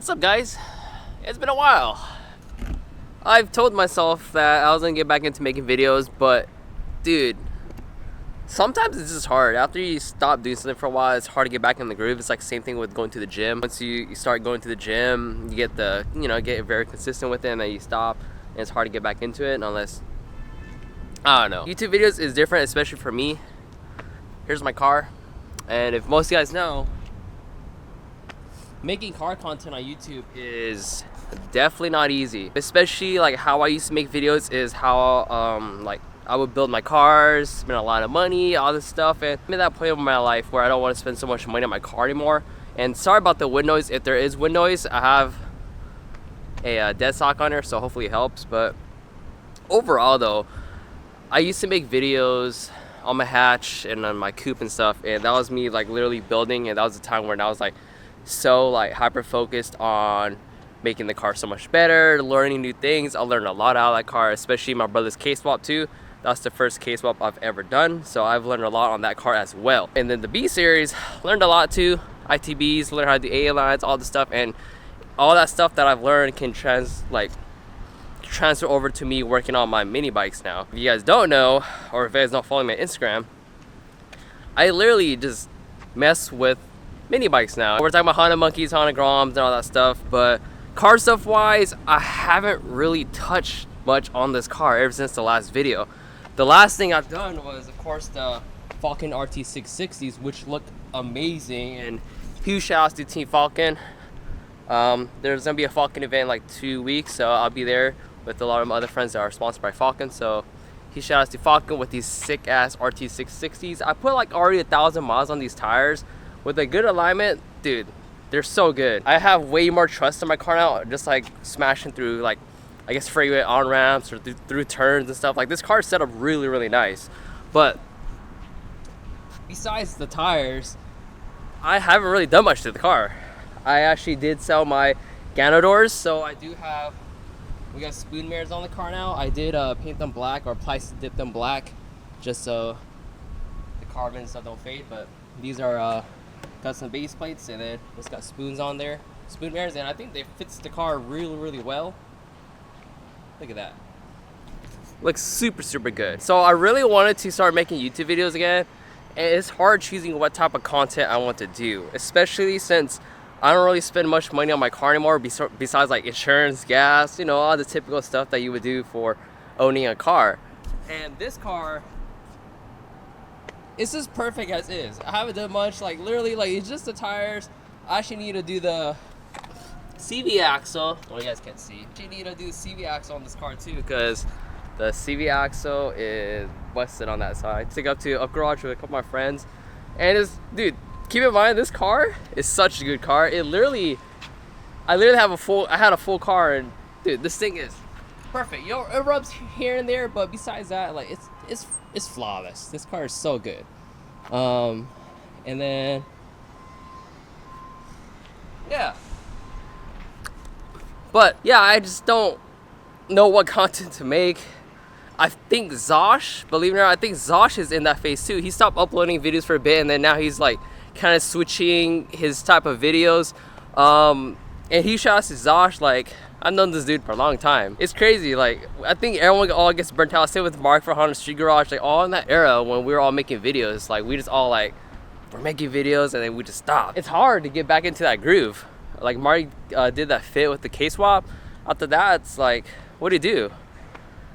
What's up, guys? It's been a while. I've told myself that I was gonna get back into making videos, but dude, sometimes it's just hard. After you stop doing something for a while, it's hard to get back in the groove. It's like the same thing with going to the gym. Once you start going to the gym, you get get very consistent with it, and then you stop, and it's hard to get back into it unless, I don't know. YouTube videos is different, especially for me. Here's my car, and if most of you guys know, making car content on YouTube is definitely not easy. Especially like how I used to make videos is how like I would build my cars, spend a lot of money, all this stuff, and I'm at that point in my life where I don't want to spend so much money on my car anymore. And sorry about the wind noise. If there is wind noise, I have a dead stock on there, so hopefully it helps. But overall though, I used to make videos on my hatch and on my coupe and stuff, and that was me like literally building, and that was the time when I was like so like hyper focused on making the car so much better, learning new things. I learned a lot out of that car, especially my brother's K-swap too. That's the first K-swap I've ever done, so I've learned a lot on that car as well. And then the B series, learned a lot too. ITBs, learned how to do A lines, all the stuff, and all that stuff that I've learned can transfer over to me working on my mini bikes now. If you guys don't know, or if you guys don't follow me on Instagram, I literally just mess with mini bikes now. We're talking about Honda Monkeys, Honda Groms, and all that stuff, but car stuff wise, I haven't really touched much on this car ever since the last video. The last thing I've done was, of course, the Falken RT660s, which looked amazing, and huge shout outs to Team Falken. There's gonna be a Falken event in like 2 weeks, so I'll be there with a lot of my other friends that are sponsored by Falken. So huge shout outs to Falken with these sick ass RT660s. I put like already 1,000 miles on these tires. With a good alignment, dude, they're so good. I have way more trust in my car now, just like smashing through like, I guess, freeway on ramps or through turns and stuff. Like, this car is set up really, really nice. But besides the tires, I haven't really done much to the car. I actually did sell my Ganadors, so we got spoon mirrors on the car now. I did paint them black, or plastic dip them black, just so the carbon and stuff don't fade. But these are got some base plates, and then it's got spoons on there, spoon mirrors, and I think they fits the car really, really well. Look at that. Looks super, super good. So I really wanted to start making YouTube videos again, and it's hard choosing what type of content I want to do, especially since I don't really spend much money on my car anymore besides like insurance, gas, all the typical stuff that you would do for owning a car. And this car, it's just perfect as is. I haven't done much, like literally, like it's just the tires. I actually need to do the CV axle. Well, you guys can't see. I actually need to do the CV axle on this car too, because the CV axle is busted on that side. Took up to Up Garage with a couple of my friends, and dude, keep in mind, this car is such a good car. I literally had a full car, and dude, this thing is perfect. It rubs here and there, but besides that, like it's flawless. This car is so good. And then yeah. But yeah, I just don't know what content to make. I think Zosh, believe it or not, I think Zosh is in that phase too. He stopped uploading videos for a bit, and then now he's like kind of switching his type of videos. And he shouts to Zosh. Like, I've known this dude for a long time. It's crazy. Like, I think everyone all gets burnt out. Same with Mark for Honda Street Garage. Like, all in that era when we were all making videos. Like, we just all like, we're making videos, and then we just stop. It's hard to get back into that groove. Like, Mark did that fit with the K-swap. After that, it's like, what do you do?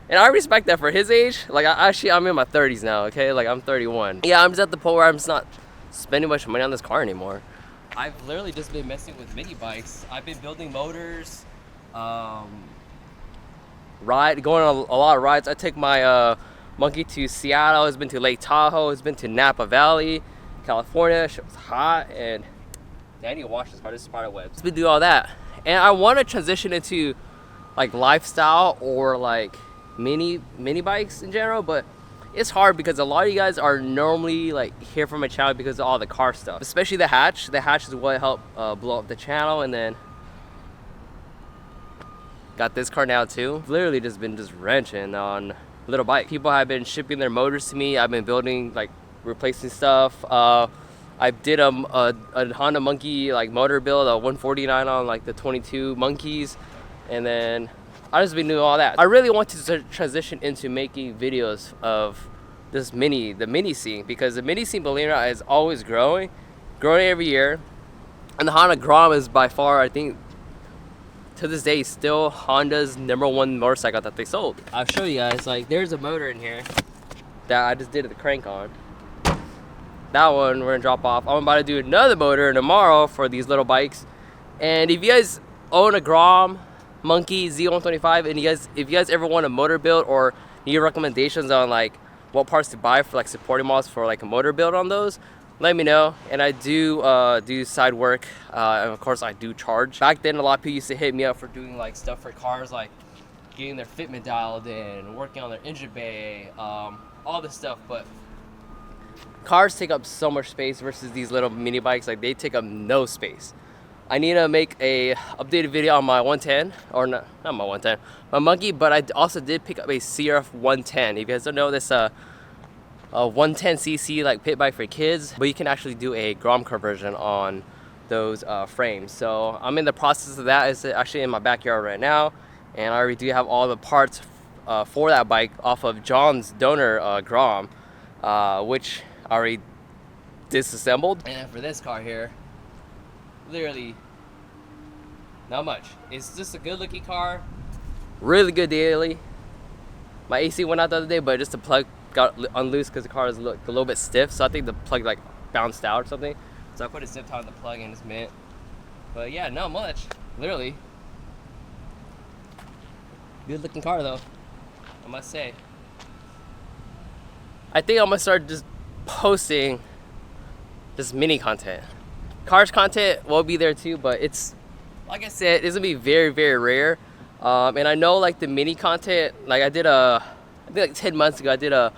And I respect that for his age. Like, I'm in my 30s now, okay? Like, I'm 31. Yeah, I'm just at the point where I'm just not spending much money on this car anymore. I've literally just been messing with mini bikes. I've been building motors, going on a lot of rides. I take my Monkey to Seattle. It's been to Lake Tahoe. It's been to Napa Valley, California. It was hot, and I need to wash this car. This is spider webs. I've been doing all that, and I want to transition into like lifestyle or like mini bikes in general, but it's hard because a lot of you guys are normally like here from my channel because of all the car stuff, especially the hatch. The hatch is what helped blow up the channel, and then got this car now too. Literally just been wrenching on little bike. People have been shipping their motors to me. I've been building, like replacing stuff. I did a Honda Monkey like motor build, a 149 on like the 22 Monkeys, and then I just been doing all that. I really want to transition into making videos of this the mini scene, because the mini scene, believe it or not, is always growing every year. And the Honda Grom is by far, I think, to this day, still Honda's #1 motorcycle that they sold. I'll show you guys, like, there's a motor in here that I just did the crank on. That one we're gonna drop off. I'm about to do another motor tomorrow for these little bikes. And if you guys own a Grom Monkey Z125, and if you guys ever want a motor build or need recommendations on like what parts to buy for like supporting models for like a motor build on those, let me know. And I do side work, and of course I do charge. Back then, a lot of people used to hit me up for doing like stuff for cars, like getting their fitment dialed in, working on their engine bay, all this stuff. But cars take up so much space versus these little mini bikes. Like, they take up no space. I need to make a updated video on my 110, or not my 110, my Monkey. But I also did pick up a CRF 110. If you guys don't know, this a 110cc like pit bike for kids, but you can actually do a Grom conversion on those frames. So I'm in the process of that. It's actually in my backyard right now, and I already do have all the parts for that bike off of John's donor Grom, which I already disassembled. And for this car here, literally not much. It's just a good looking car, really good daily. My AC went out the other day, but just the plug got unloosed because the car is a little bit stiff, so I think the plug like bounced out or something. So I put a zip tie on the plug and it's mint. But yeah, not much, literally. Good looking car though, I must say. I think I'm gonna start just posting this mini content. Cars content will be there too, but it's, like I said, it's gonna be very, very rare. And I know like the mini content, like I think like 10 months ago, I did a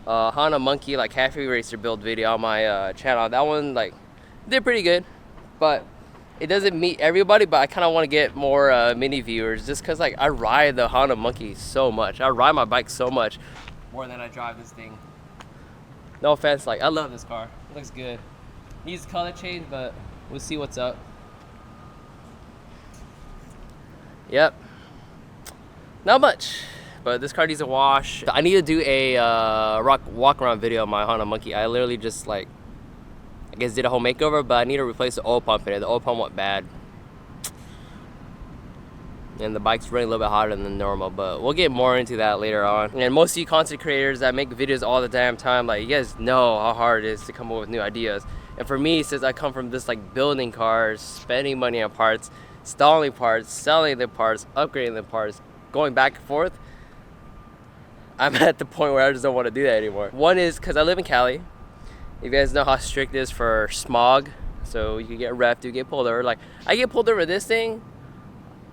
Honda Monkey like halfway racer build video on my channel. That one like did pretty good, but it doesn't meet everybody. But I kind of want to get more mini viewers, just because like I ride the Honda Monkey so much. I ride my bike so much more than I drive this thing. No offense, like I love this car. It looks good. Needs color change, but we'll see what's up. Yep. Not much, but this car needs a wash. I need to do a walk around video on my Honda Monkey. I literally just like, I guess did a whole makeover, but I need to replace the oil pump in it. The oil pump went bad. And the bike's running a little bit hotter than normal, but we'll get more into that later on. And most of you content creators that make videos all the damn time, like, you guys know how hard it is to come up with new ideas. And for me, since I come from this like building cars, spending money on parts, installing parts, selling the parts, upgrading the parts, going back and forth, I'm at the point where I just don't want to do that anymore. One is because I live in Cali. If you guys know how strict it is for smog, so you can get reffed, you get pulled over. Like, I get pulled over this thing,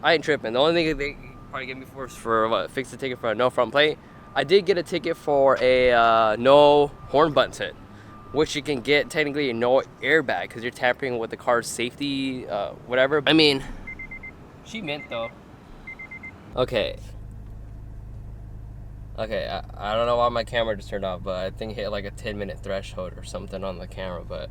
I ain't tripping. The only thing they probably get me for what, fix the ticket for a no front plate. I did get a ticket for a no horn buttons hit, which you can get technically a no airbag because you're tampering with the car's safety, whatever. I mean, she meant though. Okay, I don't know why my camera just turned off, but I think it hit like a 10-minute threshold or something on the camera. But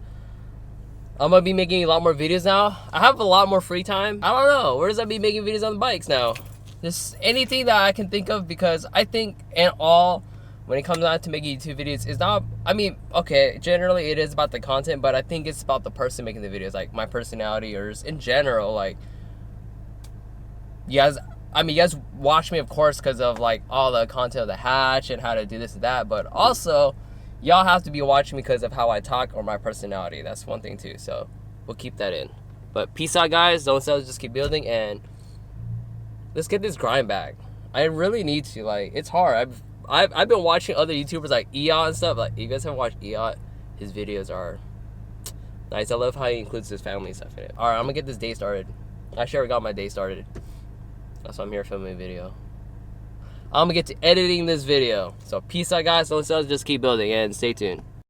I'm gonna be making a lot more videos now. I have a lot more free time. I don't know, where does I be making videos on the bikes now? Just anything that I can think of, because I think in all, when it comes down to making YouTube videos, it's not, I mean, okay, generally it is about the content, but I think it's about the person making the videos, like my personality, or just in general, like, you guys, I mean, you guys watch me, of course, because of like all the content of the hatch and how to do this and that, but also y'all have to be watching me because of how I talk or my personality. That's one thing too, so we'll keep that in. But peace out, guys. Don't sell, just keep building, and let's get this grind back. I really need to. Like, it's hard. I've been watching other YouTubers like Eot and stuff. Like, you guys haven't watched Eot, his videos are nice. I love how he includes his family stuff in it. All right, I'm gonna get this day started. I actually already got my day started. That's why I'm here filming a video. I'm gonna get to editing this video. So peace out, guys. Don't sell, just keep building, and stay tuned.